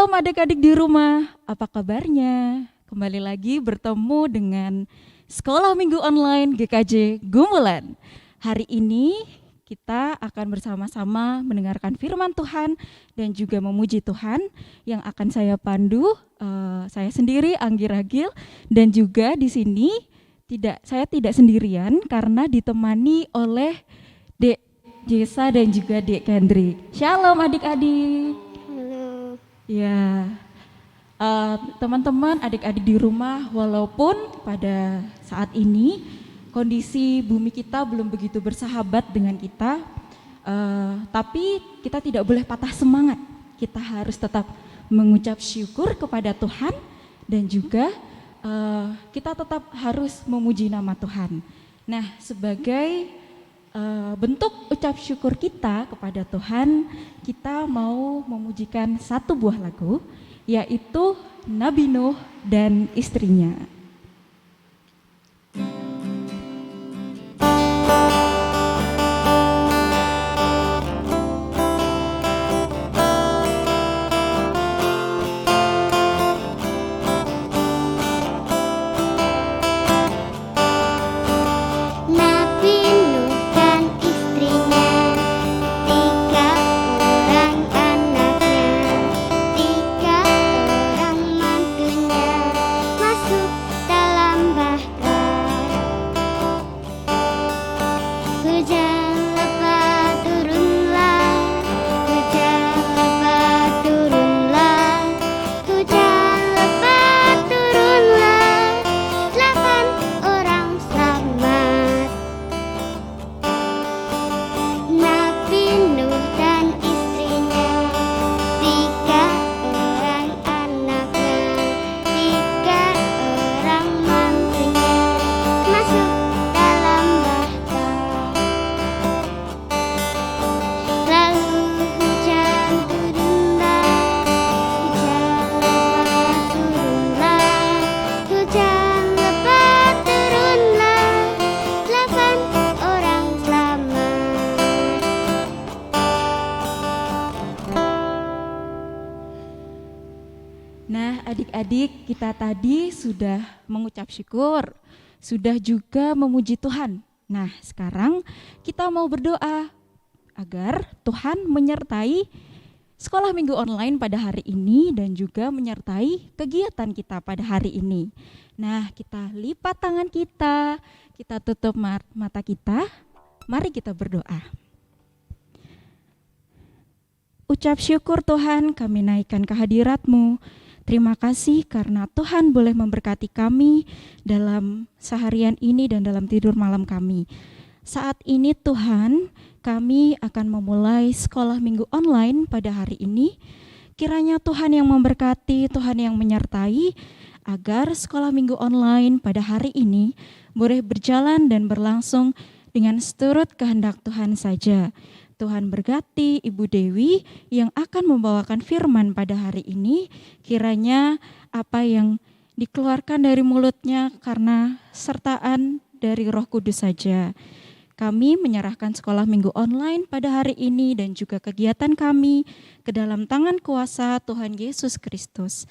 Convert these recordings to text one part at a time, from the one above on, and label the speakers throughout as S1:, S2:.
S1: Shalom adik-adik di rumah, apa kabarnya? Kembali lagi bertemu dengan Sekolah Minggu Online GKJ Gumulan. Hari ini kita akan bersama-sama mendengarkan firman Tuhan dan juga memuji Tuhan yang akan saya pandu. Saya sendiri Anggi Ragil dan juga di sini saya tidak sendirian karena ditemani oleh Dek Jesa dan juga Dek Kendrik. Shalom adik-adik.
S2: Halo.
S1: Ya, teman-teman, adik-adik di rumah, walaupun pada saat ini kondisi bumi kita belum begitu bersahabat dengan kita, tapi kita tidak boleh patah semangat. Kita harus tetap mengucap syukur kepada Tuhan dan juga kita tetap harus memuji nama Tuhan. Nah, sebagai bentuk ucap syukur kita kepada Tuhan, kita mau memujikan satu buah lagu, yaitu Nabi Nuh dan istrinya. Adik-adik, kita tadi sudah mengucap syukur, sudah juga memuji Tuhan. Nah, sekarang kita mau berdoa agar Tuhan menyertai Sekolah Minggu Online pada hari ini dan juga menyertai kegiatan kita pada hari ini. Nah, kita lipat tangan kita tutup mata kita, mari kita berdoa. Ucap syukur Tuhan, kami naikkan kehadirat-Mu. Terima kasih karena Tuhan boleh memberkati kami dalam seharian ini dan dalam tidur malam kami. Saat ini Tuhan, kami akan memulai sekolah minggu online pada hari ini. Kiranya Tuhan yang memberkati, Tuhan yang menyertai, agar sekolah minggu online pada hari ini boleh berjalan dan berlangsung dengan seturut kehendak Tuhan saja. Tuhan berkati Ibu Dewi yang akan membawakan firman pada hari ini. Kiranya apa yang dikeluarkan dari mulutnya karena sertaan dari Roh Kudus saja. Kami menyerahkan sekolah minggu online pada hari ini dan juga kegiatan kami ke dalam tangan kuasa Tuhan Yesus Kristus.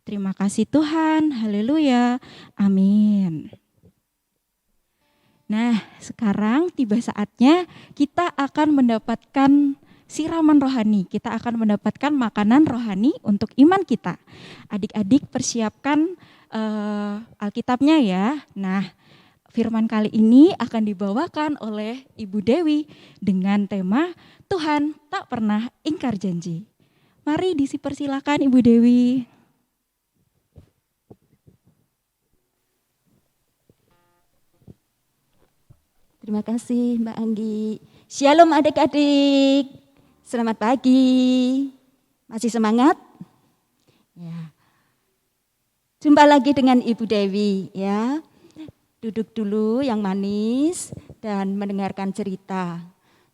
S1: Terima kasih Tuhan, haleluya, amin. Nah, sekarang tiba saatnya kita akan mendapatkan siraman rohani. Kita akan mendapatkan makanan rohani untuk iman kita. Adik-adik persiapkan Alkitabnya ya. Nah, firman kali ini akan dibawakan oleh Ibu Dewi dengan tema Tuhan tak pernah ingkar janji. Mari dipersilakan Ibu Dewi.
S3: Terima kasih Mbak Anggi. Shalom adik-adik. Selamat pagi. Masih semangat? Ya. Jumpa lagi dengan Ibu Dewi ya. Duduk dulu yang manis dan mendengarkan cerita.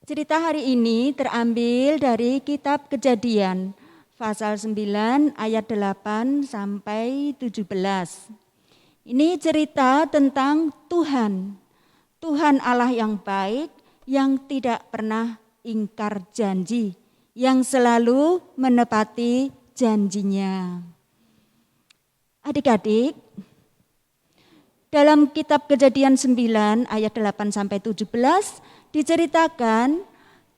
S3: Cerita hari ini terambil dari kitab Kejadian pasal 9 ayat 8 sampai 17. Ini cerita tentang Tuhan Allah yang baik, yang tidak pernah ingkar janji, yang selalu menepati janjinya. Adik-adik, dalam kitab Kejadian 9 ayat 8-17 diceritakan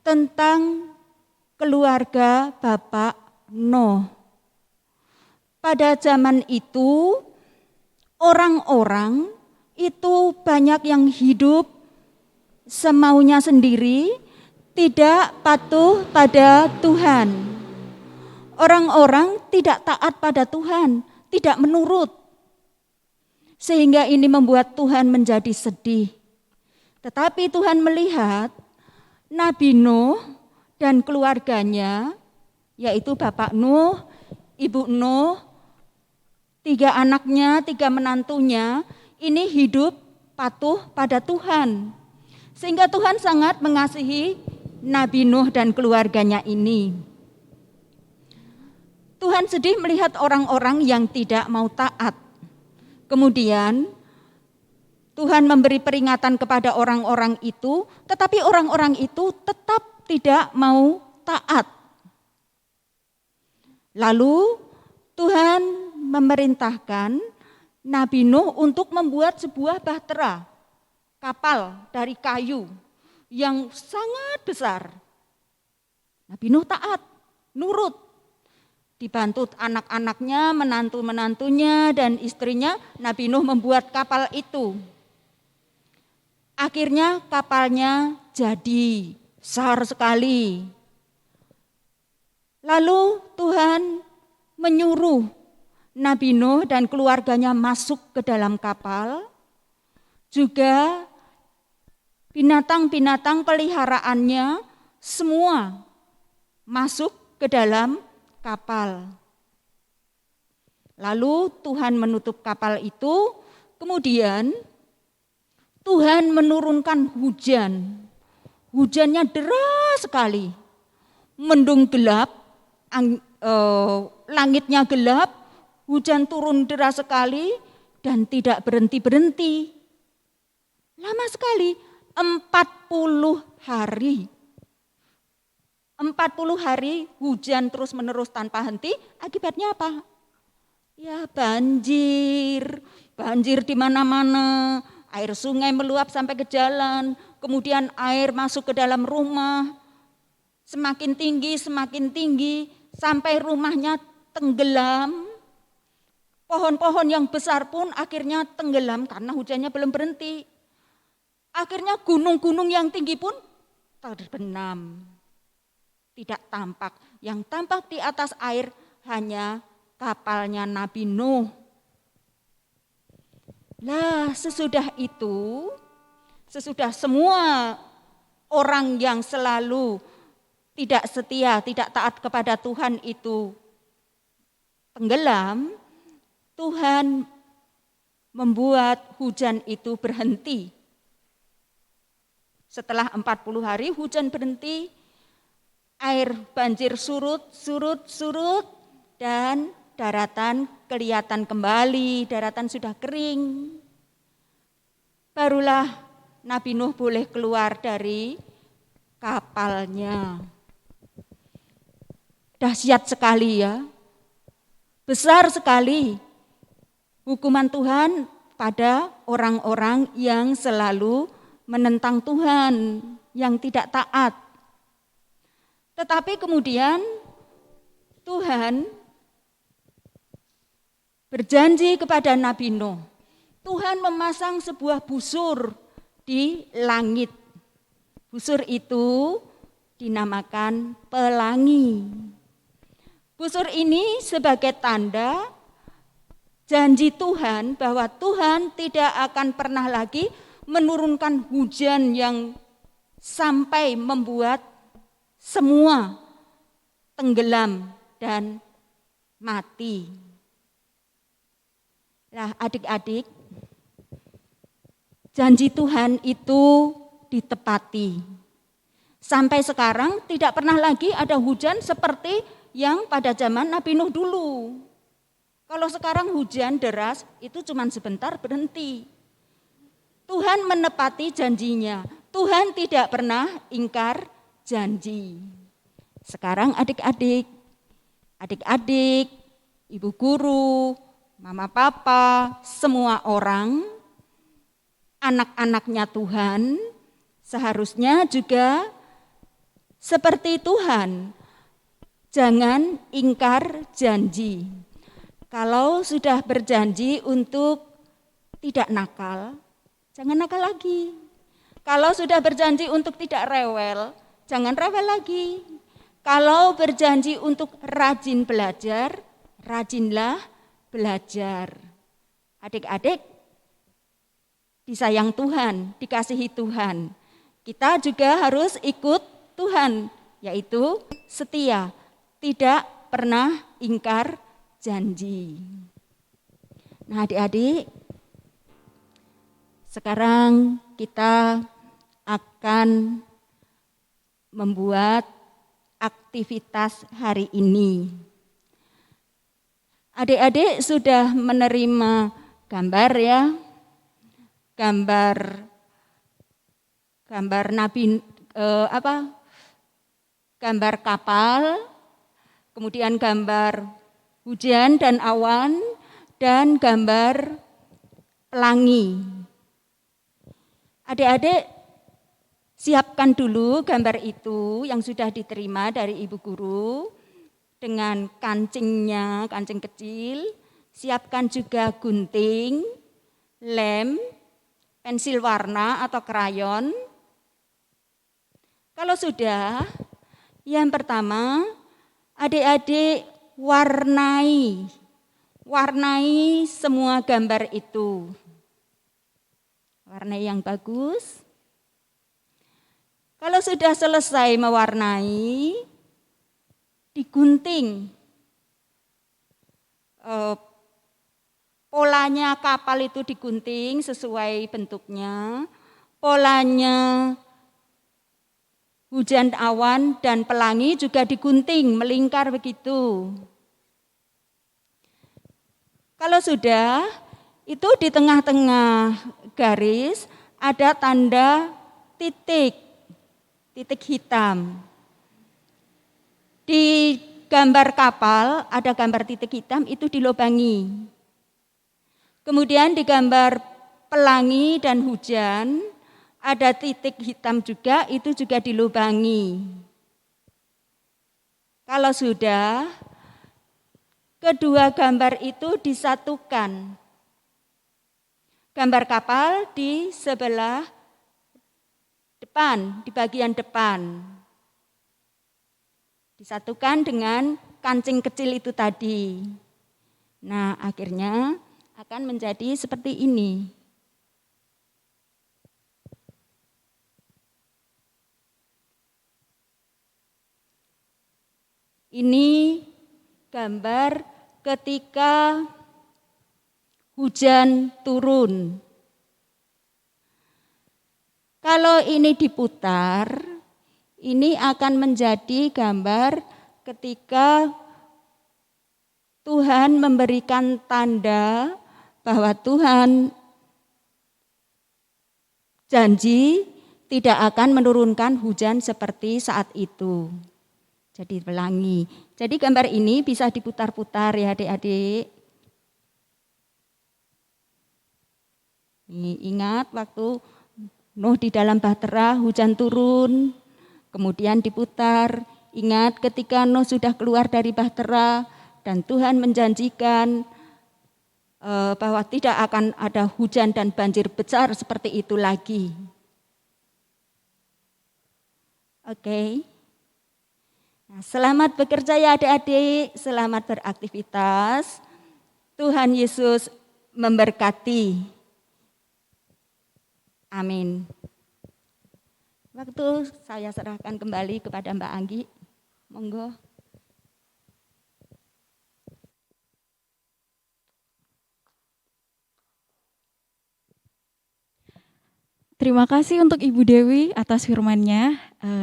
S3: tentang keluarga Bapak Nuh. Pada zaman itu orang-orang itu banyak yang hidup semaunya sendiri, tidak patuh pada Tuhan. Orang-orang tidak taat pada Tuhan, tidak menurut. Sehingga ini membuat Tuhan menjadi sedih. Tetapi Tuhan melihat Nabi Nuh dan keluarganya, yaitu Bapak Nuh, Ibu Nuh, 3 anaknya, 3 menantunya, ini hidup patuh pada Tuhan. Sehingga Tuhan sangat mengasihi Nabi Nuh dan keluarganya ini. Tuhan sedih melihat orang-orang yang tidak mau taat. Kemudian Tuhan memberi peringatan kepada orang-orang itu, tetapi orang-orang itu tetap tidak mau taat. Lalu Tuhan memerintahkan Nabi Nuh untuk membuat sebuah bahtera, kapal dari kayu yang sangat besar. Nabi Nuh taat, nurut. Dibantu anak-anaknya, menantu-menantunya, dan istrinya, Nabi Nuh membuat kapal itu. Akhirnya kapalnya jadi besar sekali. Lalu Tuhan menyuruh Nabi Nuh dan keluarganya masuk ke dalam kapal. Juga binatang-binatang peliharaannya semua masuk ke dalam kapal. Lalu Tuhan menutup kapal itu, kemudian Tuhan menurunkan hujan. Hujannya deras sekali, mendung gelap, langitnya gelap, hujan turun deras sekali dan tidak berhenti-berhenti. Lama sekali, 40 hari. 40 hari hujan terus-menerus tanpa henti, akibatnya apa? Ya banjir di mana-mana, air sungai meluap sampai ke jalan, kemudian air masuk ke dalam rumah, semakin tinggi, sampai rumahnya tenggelam. Pohon-pohon yang besar pun akhirnya tenggelam karena hujannya belum berhenti. Akhirnya gunung-gunung yang tinggi pun terbenam. Tidak tampak, yang tampak di atas air hanya kapalnya Nabi Nuh. Nah, sesudah itu, sesudah semua orang yang selalu tidak setia, tidak taat kepada Tuhan itu tenggelam, Tuhan membuat hujan itu berhenti. Setelah 40 hari hujan berhenti, air banjir surut, dan daratan kelihatan kembali, daratan sudah kering. Barulah Nabi Nuh boleh keluar dari kapalnya. Dahsyat sekali ya, besar sekali hukuman Tuhan pada orang-orang yang selalu menentang Tuhan, yang tidak taat. Tetapi kemudian Tuhan berjanji kepada Nabi Nuh. Tuhan memasang sebuah busur di langit. Busur itu dinamakan pelangi. Busur ini sebagai tanda janji Tuhan bahwa Tuhan tidak akan pernah lagi menurunkan hujan yang sampai membuat semua tenggelam dan mati. Nah, adik-adik, janji Tuhan itu ditepati. Sampai sekarang tidak pernah lagi ada hujan seperti yang pada zaman Nabi Nuh dulu. Kalau sekarang hujan deras itu cuma sebentar berhenti. Tuhan menepati janjinya. Tuhan tidak pernah ingkar janji. Sekarang adik-adik, adik-adik, ibu guru, mama papa, semua orang, anak-anaknya Tuhan, seharusnya juga seperti Tuhan. Jangan ingkar janji. Kalau sudah berjanji untuk tidak nakal, jangan nakal lagi. Kalau sudah berjanji untuk tidak rewel, jangan rewel lagi. Kalau berjanji untuk rajin belajar, rajinlah belajar. Adik-adik, disayang Tuhan, dikasihi Tuhan. Kita juga harus ikut Tuhan, yaitu setia, tidak pernah ingkar janji. Nah, adik-adik, sekarang kita akan membuat aktivitas hari ini. Adik-adik sudah menerima gambar ya, gambar nabi gambar kapal, kemudian gambar hujan dan awan, dan gambar pelangi. Adik-adik siapkan dulu gambar itu yang sudah diterima dari ibu guru dengan kancingnya, kancing kecil. Siapkan juga gunting, lem, pensil warna atau krayon. Kalau sudah, yang pertama adik-adik warnai semua gambar itu. Warnai yang bagus. Kalau sudah selesai mewarnai, digunting. Polanya kapal itu digunting sesuai bentuknya. Polanya hujan awan dan pelangi juga digunting, melingkar begitu. Kalau sudah, itu di tengah-tengah garis ada tanda titik hitam. Di gambar kapal ada gambar titik hitam, itu dilubangi. Kemudian di gambar pelangi dan hujan ada titik hitam juga, itu juga dilubangi. Kalau sudah, kedua gambar itu disatukan. Gambar kapal di sebelah depan, di bagian depan. Disatukan dengan kancing kecil itu tadi. Nah, akhirnya akan menjadi seperti ini. Ini gambar ketika hujan turun. Kalau ini diputar, ini akan menjadi gambar ketika Tuhan memberikan tanda bahwa Tuhan janji tidak akan menurunkan hujan seperti saat itu. Jadi pelangi. Jadi gambar ini bisa diputar-putar ya adik-adik. Ingat waktu Nuh di dalam bahtera hujan turun, kemudian diputar. Ingat ketika Nuh sudah keluar dari bahtera dan Tuhan menjanjikan bahwa tidak akan ada hujan dan banjir besar seperti itu lagi. Oke. Nah, selamat bekerja ya adik-adik, selamat beraktivitas. Tuhan Yesus memberkati. Amin. Waktu saya serahkan kembali kepada Mbak Anggi. Monggo.
S1: Terima kasih untuk Ibu Dewi atas firman-Nya.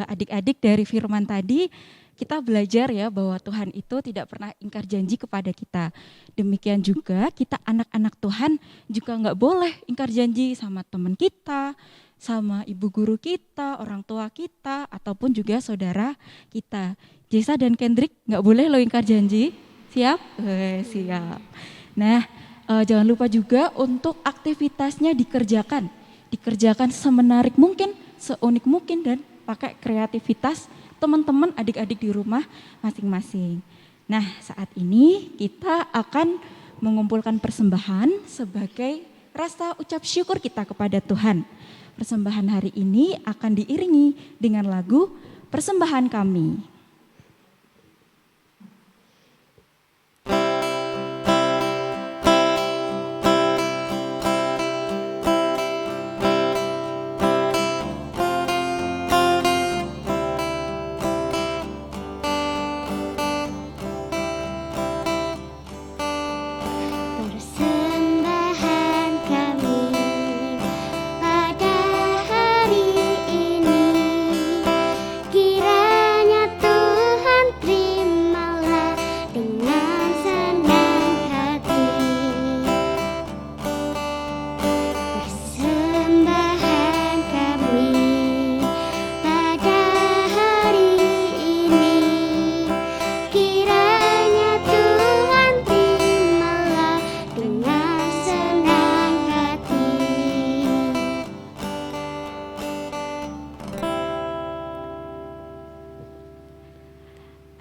S1: Adik-adik dari firman tadi, kita belajar ya bahwa Tuhan itu tidak pernah ingkar janji kepada kita. Demikian juga kita anak-anak Tuhan juga nggak boleh ingkar janji sama teman kita, sama ibu guru kita, orang tua kita, ataupun juga saudara kita. Jesa dan Kendrick nggak boleh lo ingkar janji. Siap? Siap. Nah, jangan lupa juga untuk aktivitasnya dikerjakan. Dikerjakan semenarik mungkin, seunik mungkin, dan pakai kreativitas teman-teman adik-adik di rumah masing-masing. Nah, saat ini kita akan mengumpulkan persembahan sebagai rasa ucap syukur kita kepada Tuhan. Persembahan hari ini akan diiringi dengan lagu Persembahan Kami.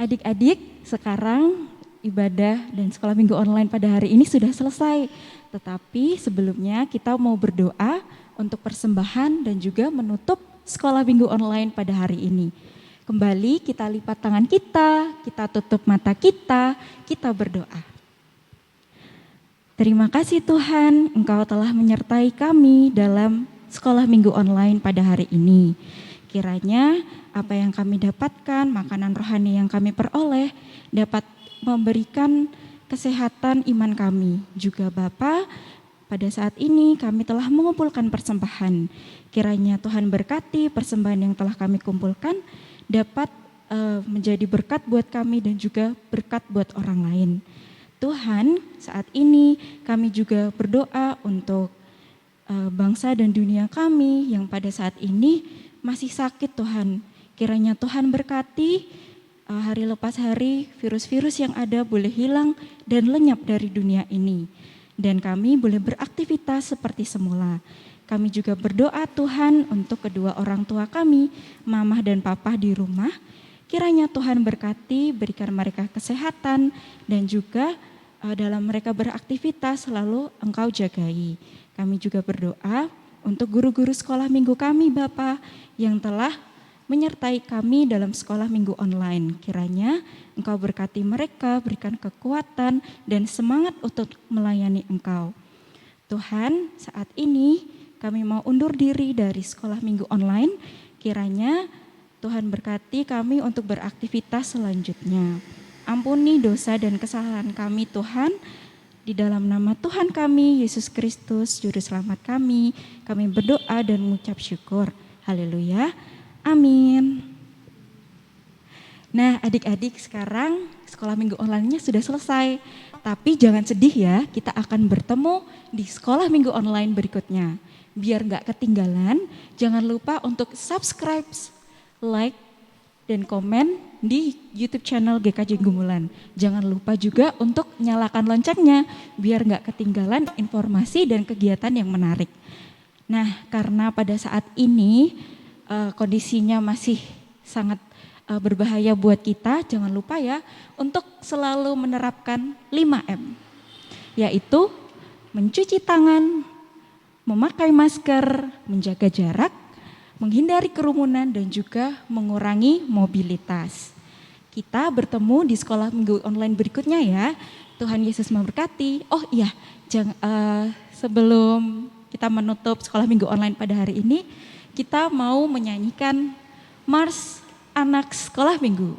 S1: Adik-adik, sekarang ibadah dan sekolah minggu online pada hari ini sudah selesai. Tetapi sebelumnya kita mau berdoa untuk persembahan dan juga menutup sekolah minggu online pada hari ini. Kembali kita lipat tangan kita tutup mata kita berdoa. Terima kasih Tuhan, Engkau telah menyertai kami dalam sekolah minggu online pada hari ini. Kiranya apa yang kami dapatkan, makanan rohani yang kami peroleh dapat memberikan kesehatan iman kami. Juga Bapa, pada saat ini kami telah mengumpulkan persembahan. Kiranya Tuhan berkati persembahan yang telah kami kumpulkan dapat menjadi berkat buat kami dan juga berkat buat orang lain. Tuhan, saat ini kami juga berdoa untuk bangsa dan dunia kami yang pada saat ini masih sakit Tuhan. Kiranya Tuhan berkati hari lepas hari virus-virus yang ada boleh hilang dan lenyap dari dunia ini. Dan kami boleh beraktivitas seperti semula. Kami juga berdoa Tuhan untuk kedua orang tua kami, Mamah dan Papa di rumah. Kiranya Tuhan berkati, berikan mereka kesehatan dan juga dalam mereka beraktivitas selalu Engkau jagai. Kami juga berdoa untuk guru-guru sekolah minggu kami Bapa yang telah menyertai kami dalam sekolah minggu online. Kiranya Engkau berkati mereka, berikan kekuatan dan semangat untuk melayani Engkau. Tuhan, saat ini kami mau undur diri dari sekolah minggu online. Kiranya Tuhan berkati kami untuk beraktivitas selanjutnya. Ampuni dosa dan kesalahan kami Tuhan. Di dalam nama Tuhan kami, Yesus Kristus, Juru Selamat kami berdoa dan mengucap syukur. Haleluya, amin. Nah adik-adik, sekarang sekolah minggu online-nya sudah selesai. Tapi jangan sedih ya, kita akan bertemu di sekolah minggu online berikutnya. Biar gak ketinggalan, jangan lupa untuk subscribe, like, dan komen di YouTube channel GKJ Gumulan. Jangan lupa juga untuk nyalakan loncengnya biar gak ketinggalan informasi dan kegiatan yang menarik. Nah, karena pada saat ini kondisinya masih sangat berbahaya buat kita, jangan lupa ya untuk selalu menerapkan 5M, yaitu mencuci tangan, memakai masker, menjaga jarak, menghindari kerumunan dan juga mengurangi mobilitas. Kita bertemu di sekolah minggu online berikutnya ya. Tuhan Yesus memberkati. Oh iya, sebelum kita menutup sekolah minggu online pada hari ini, kita mau menyanyikan Mars Anak Sekolah Minggu.